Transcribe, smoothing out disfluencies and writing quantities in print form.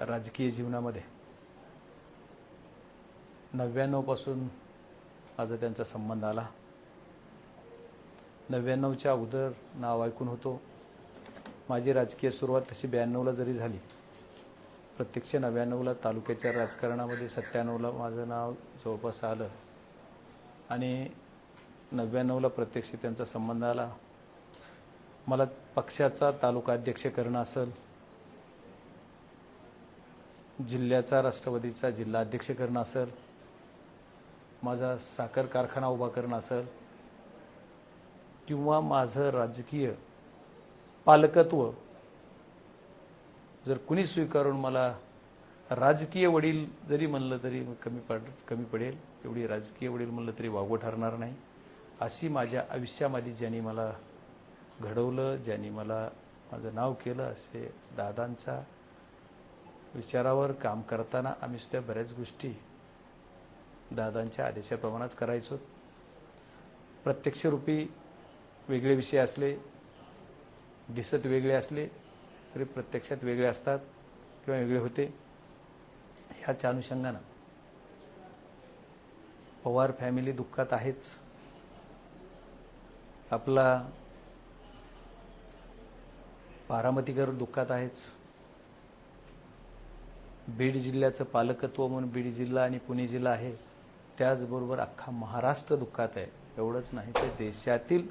राजकीय जीवनामध्ये 99 पासून माझा त्यांचा संबंध आला. 99च्या अगोदर नाव ऐकून होतो. माझी राजकीय सुरुवात तशी 92ला जरी झाली, प्रत्यक्ष 99ला तालुक्याच्या राजकारणामध्ये 97ला माझं नाव जवळपास आलं आणि 99ला प्रत्यक्ष त्यांचा संबंध आला. मला पक्षाचा तालुका अध्यक्ष करणं असेल, जिल्ह्याचा राष्ट्रवादीचा जिल्हा अध्यक्ष करणं असेल, माझा साखर कारखाना उभा करणं असेल किंवा माझं राजकीय पालकत्व जर कुणी स्वीकारून मला राजकीय वडील जरी म्हणलं तरी कमी पडेल. एवढी राजकीय वडील म्हणलं तरी वावगं ठरणार नाही. अशी माझ्या आयुष्यामध्ये ज्यांनी मला घडवलं, ज्यांनी मला माझं नाव केलं, असे दादांचा विचारावर काम करताना आम्ही सुद्धा बऱ्याच गोष्टी दादांच्या आदेशाप्रमाणेच करायचो. प्रत्यक्ष रूपी वेगळे विषय असले, दिसत वेगळे असले तरी प्रत्यक्षात वेगळे असतात किंवा वेगळे होते. ह्याच्या अनुषंगानं पवार फॅमिली दुःखात आहेच. आपला बारामतीकर दुःखात आहेच. बीड जिल्ह्याचं पालकत्व म्हणून बीड जिल्हा आणि पुणे जिल्हा आहे, त्याचबरोबर अख्खा महाराष्ट्र दुःखात आहे. एवढंच नाही तर देशातील